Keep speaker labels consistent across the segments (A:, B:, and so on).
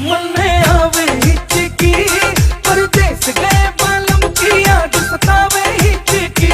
A: मन में आवे हिचकी, परदेस गए बालम की याद सतावे हिचकी।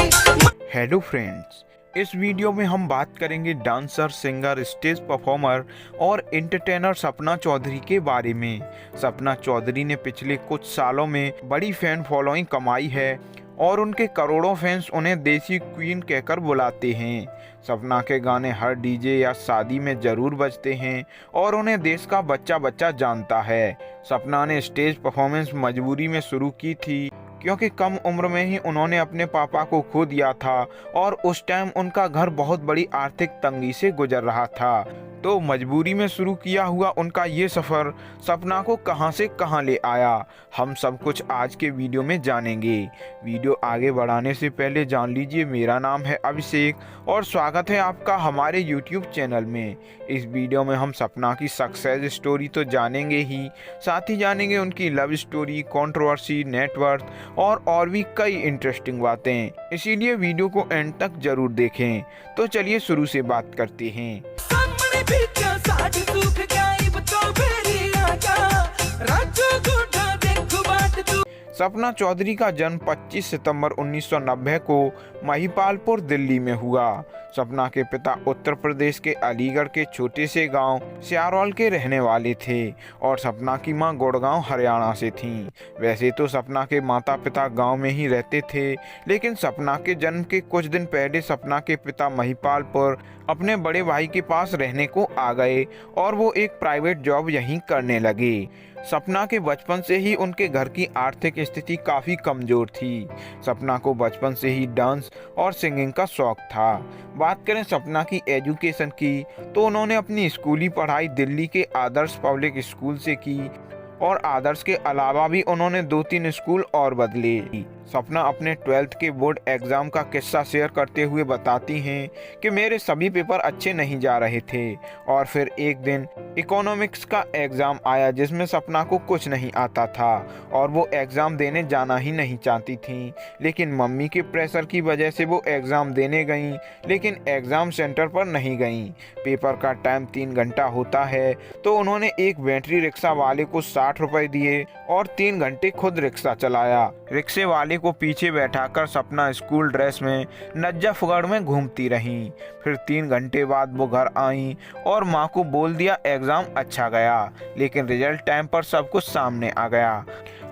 B: हेलो फ्रेंड्स, इस वीडियो में हम बात करेंगे डांसर, सिंगर, स्टेज परफॉर्मर और एंटरटेनर सपना चौधरी के बारे में। सपना चौधरी ने पिछले कुछ सालों में बड़ी फैन फॉलोइंग कमाई है और उनके करोड़ों फैंस उन्हें देसी क्वीन कहकर बुलाते हैं। सपना के गाने हर डीजे या शादी में ज़रूर बजते हैं और उन्हें देश का बच्चा बच्चा जानता है। सपना ने स्टेज परफॉर्मेंस मजबूरी में शुरू की थी क्योंकि कम उम्र में ही उन्होंने अपने पापा को खो दिया था और उस टाइम उनका घर बहुत बड़ी आर्थिक तंगी से गुजर रहा था। तो मजबूरी में शुरू किया हुआ उनका ये सफ़र सपना को कहां से कहां ले आया, हम सब कुछ आज के वीडियो में जानेंगे। वीडियो आगे बढ़ाने से पहले जान लीजिए, मेरा नाम है अभिषेक और स्वागत है आपका हमारे YouTube चैनल में। इस वीडियो में हम सपना की सक्सेस स्टोरी तो जानेंगे ही, साथ ही जानेंगे उनकी लव स्टोरी, कंट्रोवर्सी, नेटवर्थ और भी कई इंटरेस्टिंग बातें। इसीलिए वीडियो को एंड तक जरूर देखें। तो चलिए शुरू से बात करते हैं। सपना चौधरी का जन्म 25 सितंबर 1990 को महिपालपुर, दिल्ली में हुआ। सपना के पिता उत्तर प्रदेश के अलीगढ़ के छोटे से गांव सियारौल के रहने वाले थे और सपना की मां गुड़गांव, हरियाणा से थीं। वैसे तो सपना के माता पिता गांव में ही रहते थे, लेकिन सपना के जन्म के कुछ दिन पहले सपना के पिता महिपालपुर अपने बड़े भाई के पास रहने को आ गए और वो एक प्राइवेट जॉब यहीं करने लगे। सपना के बचपन से ही उनके घर की आर्थिक स्थिति काफ़ी कमज़ोर थी। सपना को बचपन से ही डांस और सिंगिंग का शौक था। बात करें सपना की एजुकेशन की, तो उन्होंने अपनी स्कूली पढ़ाई दिल्ली के आदर्श पब्लिक स्कूल से की और आदर्श के अलावा भी उन्होंने 2-3 स्कूल और बदले। सपना अपने 12th के बोर्ड एग्ज़ाम का किस्सा शेयर करते हुए बताती हैं कि मेरे सभी पेपर अच्छे नहीं जा रहे थे और फिर एक दिन इकोनॉमिक्स का एग्ज़ाम आया जिसमें सपना को कुछ नहीं आता था और वो एग्ज़ाम देने जाना ही नहीं चाहती थी, लेकिन मम्मी के प्रेशर की वजह से वो एग्ज़ाम देने गईं, लेकिन एग्ज़ाम सेंटर पर नहीं गईं। पेपर का टाइम 3 घंटा होता है तो उन्होंने एक बैटरी रिक्शा वाले को 60 रुपये दिए और 3 घंटे खुद रिक्शा चलाया। रिक्शे वाले को पीछे बैठाकर सपना स्कूल ड्रेस में नजफगढ़ में घूमती रहीं। फिर 3 घंटे बाद वो घर आईं और माँ को बोल दिया एग्ज़ाम अच्छा गया, लेकिन रिजल्ट टाइम पर सब कुछ सामने आ गया।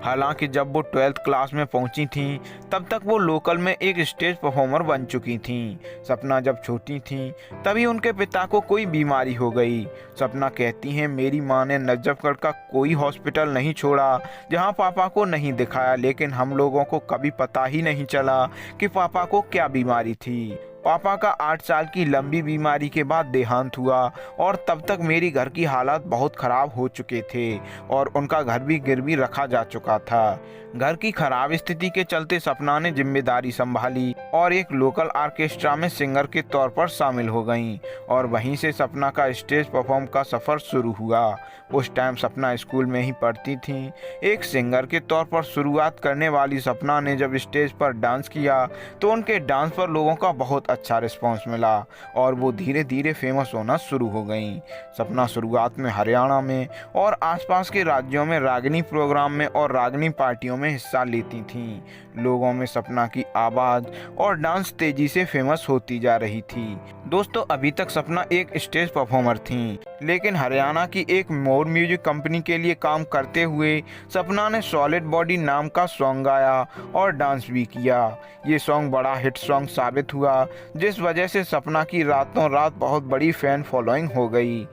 B: हालांकि जब वो 12th क्लास में पहुंची थीं तब तक वो लोकल में एक स्टेज परफॉर्मर बन चुकी थीं। सपना जब छोटी थीं तभी उनके पिता को कोई बीमारी हो गई। सपना कहती हैं, मेरी मां ने नजफगढ़ का कोई हॉस्पिटल नहीं छोड़ा जहां पापा को नहीं दिखाया, लेकिन हम लोगों को कभी पता ही नहीं चला कि पापा को क्या बीमारी थी। पापा का 8 साल की लंबी बीमारी के बाद देहांत हुआ और तब तक मेरी घर की हालात बहुत ख़राब हो चुके थे और उनका घर भी गिरवी रखा जा चुका था। घर की खराब स्थिति के चलते सपना ने जिम्मेदारी संभाली और एक लोकल ऑर्केस्ट्रा में सिंगर के तौर पर शामिल हो गईं और वहीं से सपना का स्टेज परफॉर्म का सफ़र शुरू हुआ। उस टाइम सपना स्कूल में ही पढ़ती थीं। एक सिंगर के तौर पर शुरुआत करने वाली सपना ने जब स्टेज पर डांस किया तो उनके डांस पर लोगों का बहुत अच्छा रिस्पॉन्स मिला और वो धीरे धीरे फेमस होना शुरू हो गईं। सपना शुरुआत में हरियाणा में और आसपास के राज्यों में रागिनी प्रोग्राम में और रागिनी पार्टियों में हिस्सा लेती थीं। लोगों में सपना की आवाज़ और डांस तेजी से फेमस होती जा रही थी। दोस्तों, अभी तक सपना एक स्टेज परफॉर्मर थीं, लेकिन हरियाणा की एक मोर म्यूजिक कंपनी के लिए काम करते हुए सपना ने सॉलिड बॉडी नाम का सॉन्ग गाया और डांस भी किया। ये सॉन्ग बड़ा हिट सॉन्ग साबित हुआ, जिस वजह से सपना की रातों रात बहुत बड़ी फैन फॉलोइंग हो गई।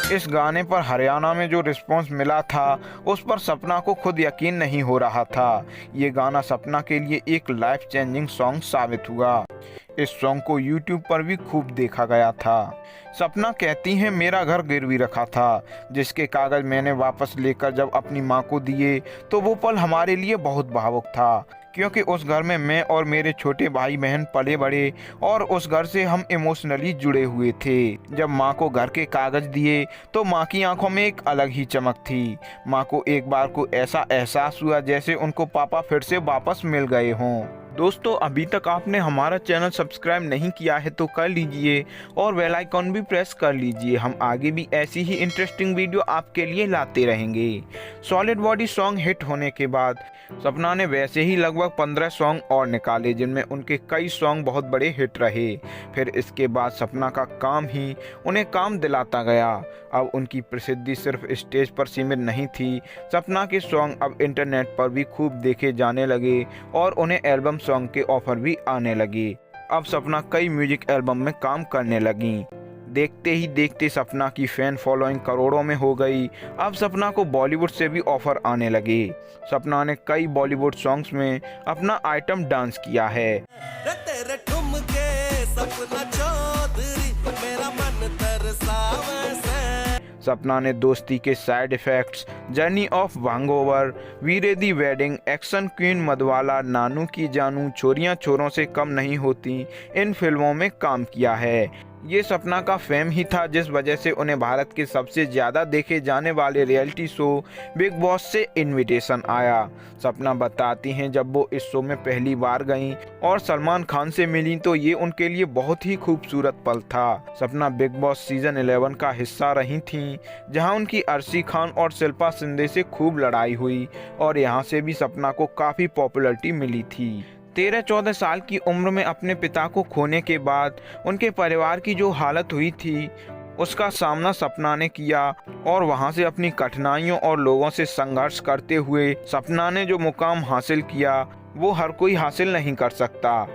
B: इस गाने पर हरियाणा में जो रिस्पॉन्स मिला था उस पर सपना को खुद यकीन नहीं हो रहा था। ये गाना सपना के लिए एक लाइफ चेंजिंग सॉन्ग साबित हुआ। इस सॉन्ग को YouTube पर भी खूब देखा गया था। सपना कहती हैं, मेरा घर गिरवी रखा था जिसके कागज़ मैंने वापस लेकर जब अपनी माँ को दिए तो वो पल हमारे लिए बहुत भावुक था, क्योंकि उस घर में मैं और मेरे छोटे भाई बहन पले बड़े और उस घर से हम इमोशनली जुड़े हुए थे। जब माँ को घर के कागज़ दिए तो माँ की आंखों में एक अलग ही चमक थी। माँ को एक बार को ऐसा एहसास हुआ जैसे उनको पापा फिर से वापस मिल गए हों। दोस्तों अभी तक आपने हमारा चैनल सब्सक्राइब नहीं किया है तो कर लीजिए और बेल आइकॉन भी प्रेस कर लीजिए। हम आगे भी ऐसी ही इंटरेस्टिंग वीडियो आपके लिए लाते रहेंगे। सॉलिड बॉडी सॉन्ग हिट होने के बाद सपना ने वैसे ही लगभग 15 सॉन्ग और निकाले जिनमें उनके कई सॉन्ग बहुत बड़े हिट रहे। फिर इसके बाद सपना का काम ही उन्हें काम दिलाता गया। अब उनकी प्रसिद्धि सिर्फ स्टेज पर सीमित नहीं थी। सपना के सॉन्ग अब इंटरनेट पर भी खूब देखे जाने लगे और उन्हें एल्बम सॉन्ग के ऑफर भी आने लगे। अब सपना कई म्यूजिक एल्बम में काम करने लगी। देखते ही देखते सपना की फैन फॉलोइंग करोड़ों में हो गई। अब सपना को बॉलीवुड से भी ऑफर आने लगे। सपना ने कई बॉलीवुड सॉन्ग्स में अपना आइटम डांस किया है।
A: तेरे ठुमके सपना चौधरी मेरा मन तरसावे से।
B: सपना ने दोस्ती के side effects, journey of Bhangover, Veere Di wedding, action queen मधवाला, नानू की जानू, छोरियां छोरों से कम नहीं होती इन फिल्मों में काम किया है। ये सपना का फेम ही था जिस वजह से उन्हें भारत के सबसे ज़्यादा देखे जाने वाले रियलिटी शो बिग बॉस से इनविटेशन आया। सपना बताती हैं जब वो इस शो में पहली बार गईं और सलमान खान से मिली तो ये उनके लिए बहुत ही खूबसूरत पल था। सपना बिग बॉस सीजन 11 का हिस्सा रही थीं जहां उनकी अर्शी खान और शिल्पा शिंदे से खूब लड़ाई हुई और यहां से भी सपना को काफ़ी पॉपुलैरिटी मिली थी। 13-14 साल की उम्र में अपने पिता को खोने के बाद उनके परिवार की जो हालत हुई थी उसका सामना सपना ने किया और वहां से अपनी कठिनाइयों और लोगों से संघर्ष करते हुए सपना ने जो मुकाम हासिल किया वो हर कोई हासिल नहीं कर सकता।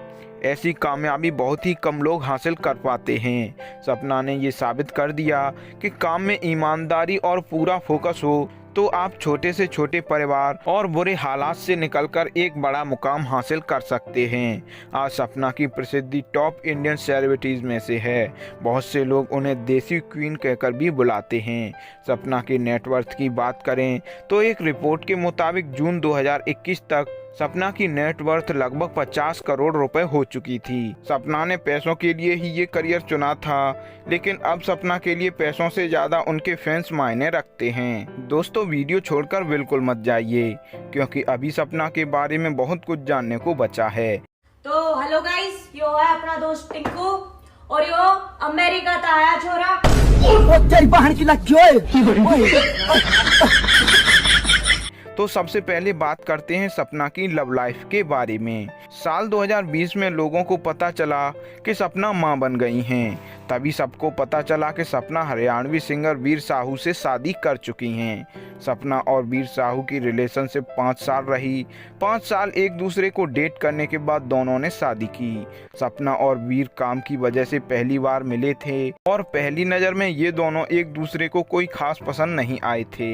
B: ऐसी कामयाबी बहुत ही कम लोग हासिल कर पाते हैं। सपना ने ये साबित कर दिया कि काम में ईमानदारी और पूरा फोकस हो तो आप छोटे से छोटे परिवार और बुरे हालात से निकलकर एक बड़ा मुकाम हासिल कर सकते हैं। आज सपना की प्रसिद्धि टॉप इंडियन सेलिब्रिटीज़ में से है। बहुत से लोग उन्हें देसी क्वीन कहकर भी बुलाते हैं। सपना के नेटवर्थ की बात करें तो एक रिपोर्ट के मुताबिक जून 2021 तक सपना की नेटवर्थ लगभग 50 करोड़ रुपए हो चुकी थी। सपना ने पैसों के लिए ही ये करियर चुना था, लेकिन अब सपना के लिए पैसों से ज़्यादा उनके फैंस मायने रखते हैं। दोस्तों वीडियो छोड़कर बिल्कुल मत जाइए क्योंकि अभी सपना के बारे में बहुत कुछ जानने को बचा है।
C: तो हेलो गाइस, यो है अपना दोस्त टिंकू और यो अमेरिका का आया छोरा।
B: तो सबसे पहले बात करते हैं सपना की लव लाइफ के बारे में। साल 2020 में लोगों को पता चला कि सपना मां बन गई हैं। तभी सबको पता चला कि सपना हरियाणवी सिंगर वीर साहू से शादी कर चुकी हैं। सपना और वीर साहू की रिलेशनशिप 5 साल रही। 5 साल एक दूसरे को डेट करने के बाद दोनों ने शादी की। सपना और वीर काम की वजह से पहली बार मिले थे और पहली नज़र में ये दोनों एक दूसरे को कोई खास पसंद नहीं आए थे।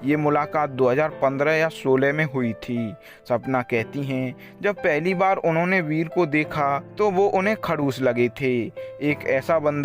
B: ये मुलाकात 2015 या 16 में हुई थी। सपना कहती हैं जब पहली बार उन्होंने वीर को देखा तो वो उन्हें खड़ूस लगे थे। एक ऐसा बंदा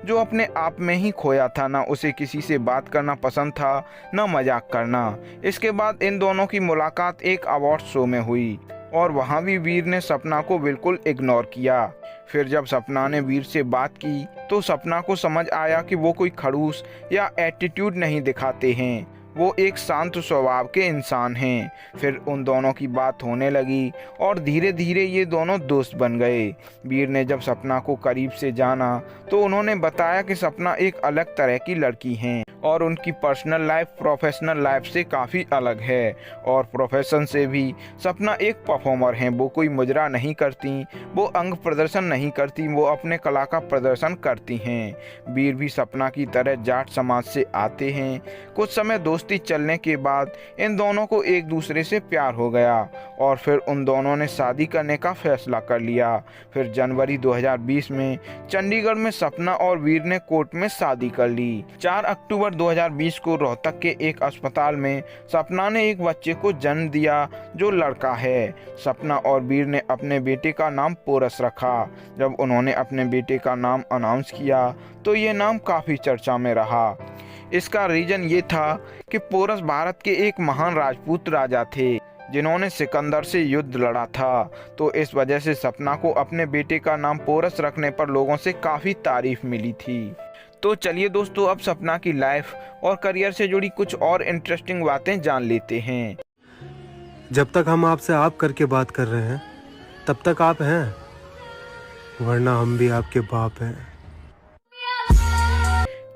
B: जो अपने आप में ही खोया था, ना उसे किसी से बात करना पसंद था ना मजाक करना। इसके बाद इन दोनों की मुलाकात एक अवार्ड शो में हुई और वहाँ भी वीर ने सपना को बिल्कुल इग्नोर किया। फिर जब सपना ने वीर से बात की तो सपना को समझ आया कि वो कोई खड़ूस या एटीट्यूड नहीं दिखाते हैं, वो एक शांत स्वभाव के इंसान हैं। फिर उन दोनों की बात होने लगी और धीरे धीरे ये दोनों दोस्त बन गए। वीर ने जब सपना को करीब से जाना तो उन्होंने बताया कि सपना एक अलग तरह की लड़की हैं और उनकी पर्सनल लाइफ प्रोफेशनल लाइफ से काफ़ी अलग है और प्रोफेशन से भी सपना एक परफॉर्मर हैं। वो कोई मुजरा नहीं करती, वो अंग प्रदर्शन नहीं करती, वो अपने कला का प्रदर्शन करती हैं। वीर भी सपना की तरह जाट समाज से आते हैं। कुछ समय दोस्ती चलने के बाद इन दोनों को एक दूसरे से प्यार हो गया और फिर उन दोनों ने शादी करने का फैसला कर लिया। फिर जनवरी 2020 में चंडीगढ़ में सपना और वीर ने कोर्ट में शादी कर ली। 4 अक्टूबर 2020 को रोहतक के एक अस्पताल में सपना ने एक बच्चे को जन्म दिया जो लड़का है। सपना और वीर ने अपने बेटे का नाम पोरस रखा। जब उन्होंने अपने बेटे का नाम अनाउंस किया तो ये नाम काफ़ी चर्चा में रहा। इसका रीजन ये था कि पोरस भारत के एक महान राजपूत राजा थे जिन्होंने सिकंदर से युद्ध लड़ा था। तो इस वजह से सपना को अपने बेटे का नाम पोरस रखने पर लोगों से काफ़ी तारीफ मिली थी। तो चलिए दोस्तों, अब सपना की लाइफ और करियर से जुड़ी कुछ और इंटरेस्टिंग बातें जान लेते हैं।
D: जब तक हम आपसे आप करके बात कर रहे हैं तब तक आप हैं, वरना हम भी आपके बाप हैं।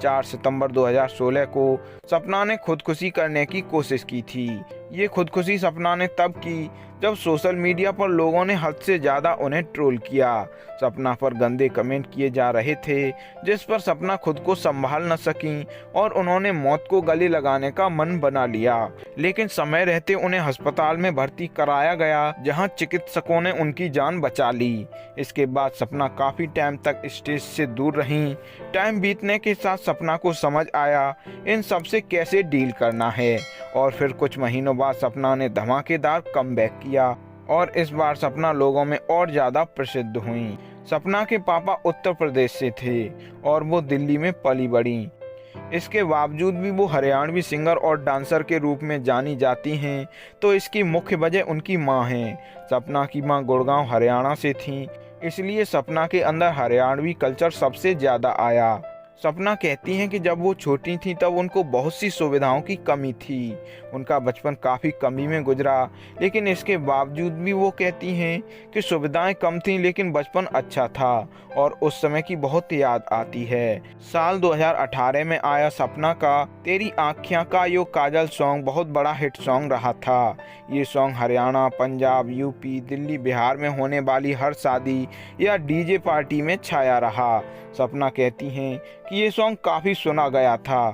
B: 4 सितंबर 2016 को सपना ने खुदकुशी करने की कोशिश की थी। ये खुदकुशी सपना ने तब की जब सोशल मीडिया पर लोगों ने हद से ज़्यादा उन्हें ट्रोल किया। सपना पर गंदे कमेंट किए जा रहे थे, जिस पर सपना खुद को संभाल न सकी और उन्होंने मौत को गले लगाने का मन बना लिया। लेकिन समय रहते उन्हें अस्पताल में भर्ती कराया गया, जहां चिकित्सकों ने उनकी जान बचा ली। इसके बाद सपना काफ़ी टाइम तक स्टेज से दूर रहीं। टाइम बीतने के साथ सपना को समझ आया इन सब से कैसे डील करना है, और फिर कुछ महीनों बाद सपना ने धमाकेदार कमबैक किया और इस बार सपना लोगों में और ज़्यादा प्रसिद्ध हुई। सपना के पापा उत्तर प्रदेश से थे और वो दिल्ली में पली बढ़ी। इसके बावजूद भी वो हरियाणवी सिंगर और डांसर के रूप में जानी जाती हैं, तो इसकी मुख्य वजह उनकी मां है। सपना की मां गुड़गांव हरियाणा से थी, इसलिए सपना के अंदर हरियाणवी कल्चर सबसे ज़्यादा आया। सपना कहती हैं कि जब वो छोटी थी तब उनको बहुत सी सुविधाओं की कमी थी। उनका बचपन काफ़ी कमी में गुजरा, लेकिन इसके बावजूद भी वो कहती हैं कि सुविधाएं कम थीं लेकिन बचपन अच्छा था और उस समय की बहुत याद आती है। साल 2018 में आया सपना का तेरी आँखियाँ का यो काजल सॉन्ग बहुत बड़ा हिट सॉन्ग रहा था। ये सॉन्ग हरियाणा, पंजाब, यूपी, दिल्ली, बिहार में होने वाली हर शादी या डीजे पार्टी में छाया रहा। सपना कहती हैं कि ये सॉन्ग काफ़ी सुना गया था,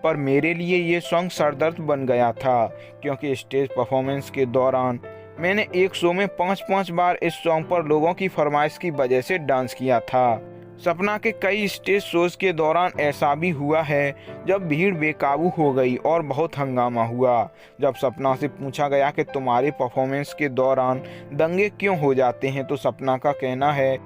B: पर मेरे लिए ये सॉन्ग सरदर्द बन गया था, क्योंकि स्टेज परफॉर्मेंस के दौरान मैंने एक शो में 5-5 बार इस सॉन्ग पर लोगों की फरमाइश की वजह से डांस किया था। सपना के कई स्टेज शोज के दौरान ऐसा भी हुआ है जब भीड़ बेकाबू हो गई और बहुत हंगामा हुआ। जब सपना से पूछा गया कि तुम्हारे परफॉर्मेंस के दौरान दंगे क्यों हो जाते हैं, तो सपना का कहना है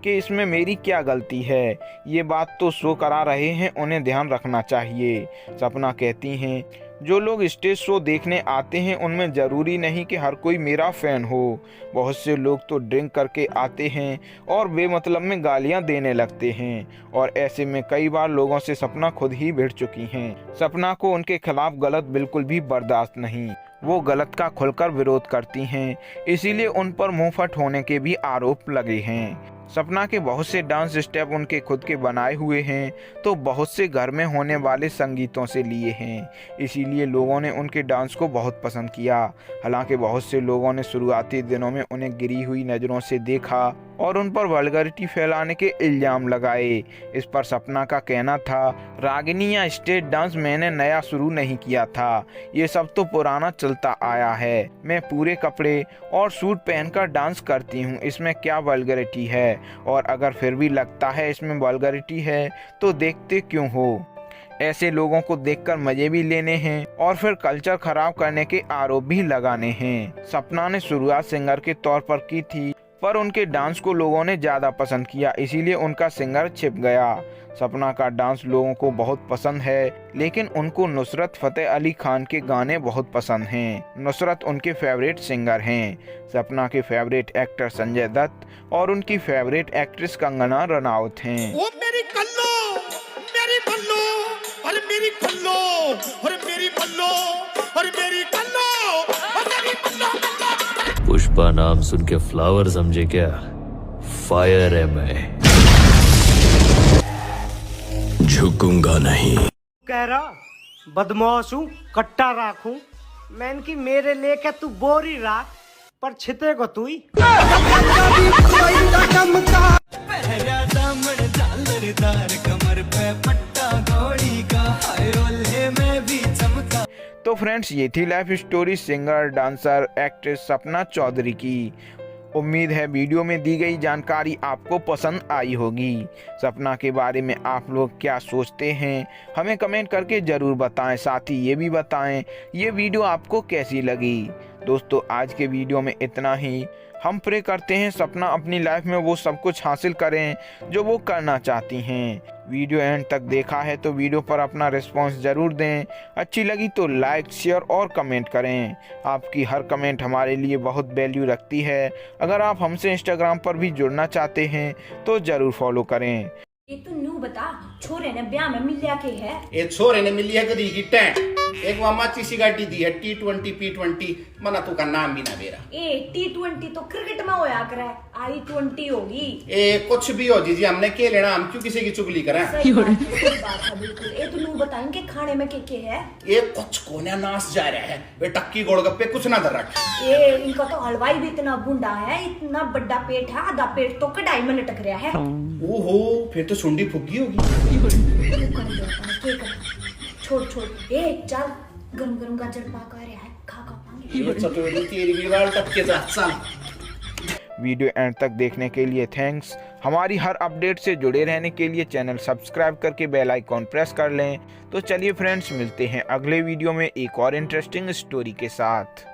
B: कि इसमें मेरी क्या गलती है, ये बात तो शो करा रहे हैं, उन्हें ध्यान रखना चाहिए। सपना कहती हैं जो लोग स्टेज शो देखने आते हैं उनमें ज़रूरी नहीं कि हर कोई मेरा फ़ैन हो। बहुत से लोग तो ड्रिंक करके आते हैं और बेमतलब में गालियां देने लगते हैं, और ऐसे में कई बार लोगों से सपना खुद ही भिड़ चुकी हैं। सपना को उनके खिलाफ गलत बिल्कुल भी बर्दाश्त नहीं, वो गलत का खुलकर विरोध करती हैं, इसीलिए उन पर मुंहफट होने के भी आरोप लगे हैं। सपना के बहुत से डांस स्टेप उनके खुद के बनाए हुए हैं, तो बहुत से घर में होने वाले संगीतों से लिए हैं, इसीलिए लोगों ने उनके डांस को बहुत पसंद किया। हालांकि बहुत से लोगों ने शुरुआती दिनों में उन्हें गिरी हुई नज़रों से देखा और उन पर वल्गैरिटी फैलाने के इल्ज़ाम लगाए। इस पर सपना का कहना था, रागिनी या स्टेज डांस मैंने नया शुरू नहीं किया था, ये सब तो पुराना चलता आया है। मैं पूरे कपड़े और सूट पहनकर डांस करती हूँ, इसमें क्या वल्गैरिटी है, और अगर फिर भी लगता है इसमें वल्गैरिटी है तो देखते क्यों हो। ऐसे लोगों को देखकर मजे भी लेने हैं और फिर कल्चर खराब करने के आरोप भी लगाने हैं। सपना ने शुरुआत सिंगर के तौर पर की थी, पर उनके डांस को लोगों ने ज़्यादा पसंद किया, इसीलिए उनका सिंगर छिप गया। सपना का डांस लोगों को बहुत पसंद है, लेकिन उनको नुसरत फतेह अली खान के गाने बहुत पसंद हैं। नुसरत उनके फेवरेट सिंगर हैं। सपना के फेवरेट एक्टर संजय दत्त और उनकी फेवरेट एक्ट्रेस कंगना रनौत हैं।
E: ओ मेरी कल्लो, मेरी बल्लो, और मेरी कल्लो, और मेरी बल्लो, और मेरी कल्लो, और मेरी बल्लो।
F: पुष्पा नाम सुन के फ्लावर समझे क्या? फायर है मैं, झुकूंगा नहीं।
G: कह रहा बदमाश हूँ, कट्टा राखूं मैं की मेरे लेके तू बोरी राख, पर छिते को तू ही।
B: तो फ्रेंड्स, ये थी life story singer, dancer, actress Sapna Chaudhary की। उम्मीद है वीडियो में दी गई जानकारी आपको पसंद आई होगी। सपना के बारे में आप लोग क्या सोचते हैं, हमें कमेंट करके ज़रूर बताएं। साथ ही ये भी बताएं ये वीडियो आपको कैसी लगी। दोस्तों, आज के वीडियो में इतना ही। हम प्रे करते हैं सपना अपनी लाइफ में वो सब कुछ हासिल करें जो वो करना चाहती हैं। वीडियो एंड तक देखा है तो वीडियो पर अपना रिस्पांस ज़रूर दें। अच्छी लगी तो लाइक, शेयर और कमेंट करें। आपकी हर कमेंट हमारे लिए बहुत वैल्यू रखती है। अगर आप हमसे इंस्टाग्राम पर भी जुड़ना चाहते हैं तो ज़रूर फॉलो करें।
C: ये तो न्यू बता, छोरे ने ब्याह में मिलिया के है।
H: ए छोरे ने मिली है कदी की टेंट एक वहां चीसी गाड़ी दी है T20 P20 मना तू का नाम भी ना मेरा।
C: ए T20 तो क्रिकेट में होया करे, I20 होगी।
H: ए कुछ भी हो जी हमने के लेना, हम क्यों किसी की चुगली करें।
C: सही बात है बिल्कुल। ए तो न्यू बताएंगे खाने में के है।
H: ये कुछ कोने नाश जा रहा है वे टक्की गोलगप्पे कुछ ना धर रखे।
C: ए इनका तो हलवाई भी इतना बुंडा है, इतना बड़ा पेट है, आधा पेट तो कढ़ाई में लटक रहा है।
H: ओहो फिर तो सुंडी फुग्गी होगी।
C: छोड़ छोड़, ए चल गरम गरम गाजर पाक आ रहा है, खा पाएंगे।
H: ये चटोरी तेरी बिगाड़ टपके जा चल।
B: वीडियो एंड तक देखने के लिए थैंक्स। हमारी हर अपडेट से जुड़े रहने के लिए चैनल सब्सक्राइब करके बेल आइकॉन प्रेस कर लें। तो चलिए फ्रेंड्स, मिलते हैं अगले वीडियो में एक और इंटरेस्टिंग स्टोरी के साथ।